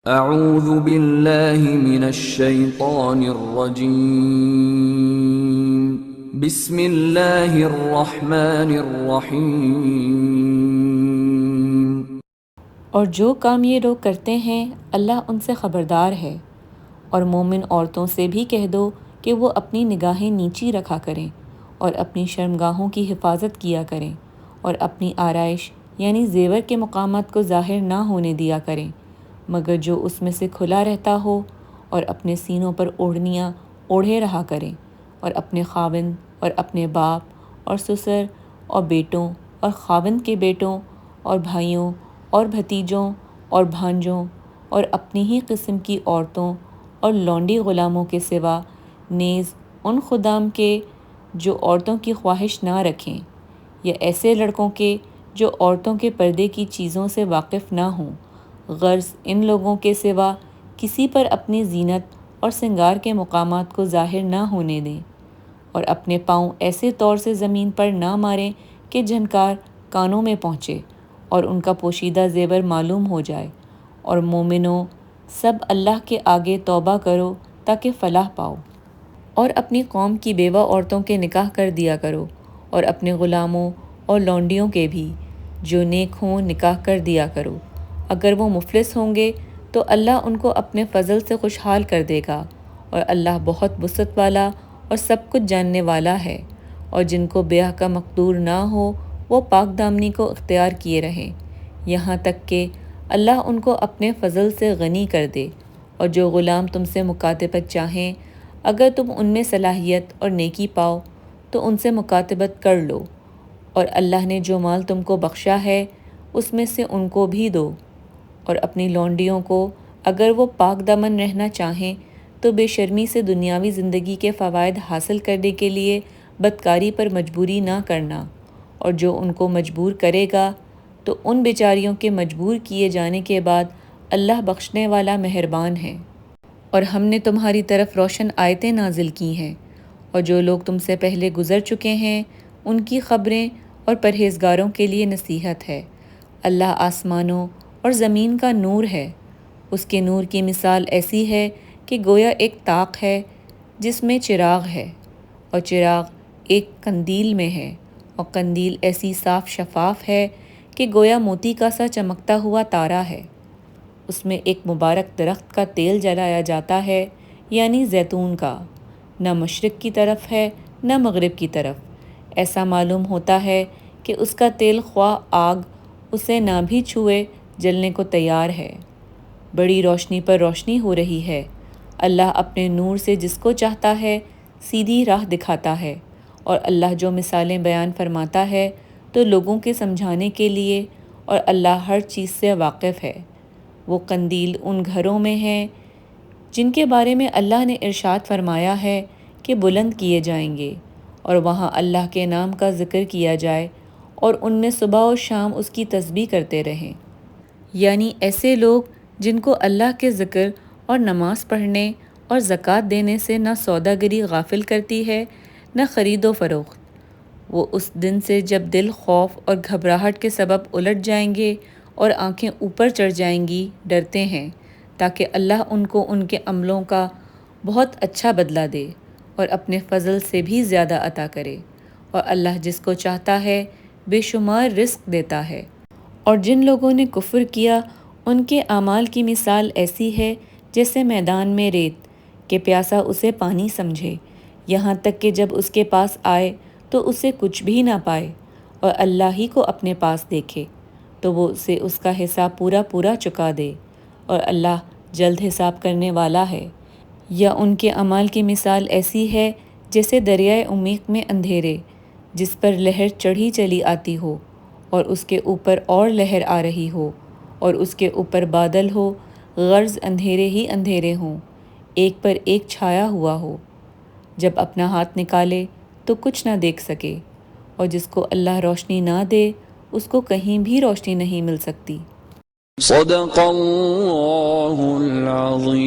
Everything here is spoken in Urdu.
اعوذ باللہ من الشیطان الرجیم بسم اللہ الرحمن الرحیم۔ اور جو کام یہ لوگ کرتے ہیں اللہ ان سے خبردار ہے۔ اور مومن عورتوں سے بھی کہہ دو کہ وہ اپنی نگاہیں نیچی رکھا کریں اور اپنی شرمگاہوں کی حفاظت کیا کریں اور اپنی آرائش یعنی زیور کے مقامات کو ظاہر نہ ہونے دیا کریں مگر جو اس میں سے کھلا رہتا ہو، اور اپنے سینوں پر اوڑھنیاں اوڑھے رہا کریں، اور اپنے خاوند اور اپنے باپ اور سسر اور بیٹوں اور خاوند کے بیٹوں اور بھائیوں اور بھتیجوں اور بھانجوں اور اپنی ہی قسم کی عورتوں اور لونڈی غلاموں کے سوا نیز ان خدام کے جو عورتوں کی خواہش نہ رکھیں، یا ایسے لڑکوں کے جو عورتوں کے پردے کی چیزوں سے واقف نہ ہوں، غرض ان لوگوں کے سوا کسی پر اپنی زینت اور سنگار کے مقامات کو ظاہر نہ ہونے دیں، اور اپنے پاؤں ایسے طور سے زمین پر نہ ماریں کہ جھنکار کانوں میں پہنچے اور ان کا پوشیدہ زیور معلوم ہو جائے۔ اور مومنوں، سب اللہ کے آگے توبہ کرو تاکہ فلاح پاؤ، اور اپنی قوم کی بیوہ عورتوں کے نکاح کر دیا کرو، اور اپنے غلاموں اور لونڈیوں کے بھی جو نیک ہوں نکاح کر دیا کرو۔ اگر وہ مفلس ہوں گے تو اللہ ان کو اپنے فضل سے خوشحال کر دے گا، اور اللہ بہت وسعت والا اور سب کچھ جاننے والا ہے۔ اور جن کو بیاہ کا مقدور نہ ہو وہ پاک دامنی کو اختیار کیے رہیں یہاں تک کہ اللہ ان کو اپنے فضل سے غنی کر دے۔ اور جو غلام تم سے مکاتبت چاہیں، اگر تم ان میں صلاحیت اور نیکی پاؤ تو ان سے مکاتبت کر لو، اور اللہ نے جو مال تم کو بخشا ہے اس میں سے ان کو بھی دو۔ اور اپنی لونڈیوں کو اگر وہ پاک دامن رہنا چاہیں تو بے شرمی سے دنیاوی زندگی کے فوائد حاصل کرنے کے لیے بدکاری پر مجبوری نہ کرنا، اور جو ان کو مجبور کرے گا تو ان بیچاریوں کے مجبور کیے جانے کے بعد اللہ بخشنے والا مہربان ہے۔ اور ہم نے تمہاری طرف روشن آیتیں نازل کی ہیں، اور جو لوگ تم سے پہلے گزر چکے ہیں ان کی خبریں اور پرہیزگاروں کے لیے نصیحت ہے۔ اللہ آسمانوں اور زمین کا نور ہے۔ اس کے نور کی مثال ایسی ہے کہ گویا ایک طاق ہے جس میں چراغ ہے، اور چراغ ایک قندیل میں ہے، اور قندیل ایسی صاف شفاف ہے کہ گویا موتی کا سا چمکتا ہوا تارا ہے۔ اس میں ایک مبارک درخت کا تیل جلایا جاتا ہے، یعنی زیتون کا، نہ مشرق کی طرف ہے نہ مغرب کی طرف۔ ایسا معلوم ہوتا ہے کہ اس کا تیل خواہ آگ اسے نہ بھی چھوئے جلنے کو تیار ہے۔ بڑی روشنی پر روشنی ہو رہی ہے۔ اللہ اپنے نور سے جس کو چاہتا ہے سیدھی راہ دکھاتا ہے، اور اللہ جو مثالیں بیان فرماتا ہے تو لوگوں کے سمجھانے کے لیے، اور اللہ ہر چیز سے واقف ہے۔ وہ قندیل ان گھروں میں ہیں جن کے بارے میں اللہ نے ارشاد فرمایا ہے کہ بلند کیے جائیں گے، اور وہاں اللہ کے نام کا ذکر کیا جائے اور ان میں صبح و شام اس کی تسبیح کرتے رہیں۔ یعنی ایسے لوگ جن کو اللہ کے ذکر اور نماز پڑھنے اور زکوٰۃ دینے سے نہ سوداگری غافل کرتی ہے نہ خرید و فروخت۔ وہ اس دن سے جب دل خوف اور گھبراہٹ کے سبب الٹ جائیں گے اور آنکھیں اوپر چڑھ جائیں گی ڈرتے ہیں، تاکہ اللہ ان کو ان کے عملوں کا بہت اچھا بدلہ دے اور اپنے فضل سے بھی زیادہ عطا کرے۔ اور اللہ جس کو چاہتا ہے بے شمار رزق دیتا ہے۔ اور جن لوگوں نے کفر کیا ان کے اعمال کی مثال ایسی ہے جیسے میدان میں ریت کہ پیاسا اسے پانی سمجھے، یہاں تک کہ جب اس کے پاس آئے تو اسے کچھ بھی نہ پائے، اور اللہ ہی کو اپنے پاس دیکھے تو وہ اسے اس کا حساب پورا پورا چکا دے، اور اللہ جلد حساب کرنے والا ہے۔ یا ان کے اعمال کی مثال ایسی ہے جیسے دریائے عمیق میں اندھیرے جس پر لہر چڑھی چلی آتی ہو، اور اس کے اوپر اور لہر آ رہی ہو، اور اس کے اوپر بادل ہو، غرض اندھیرے ہی اندھیرے ہوں، ایک پر ایک چھایا ہوا ہو۔ جب اپنا ہاتھ نکالے تو کچھ نہ دیکھ سکے، اور جس کو اللہ روشنی نہ دے اس کو کہیں بھی روشنی نہیں مل سکتی۔ صدق اللہ العظیم۔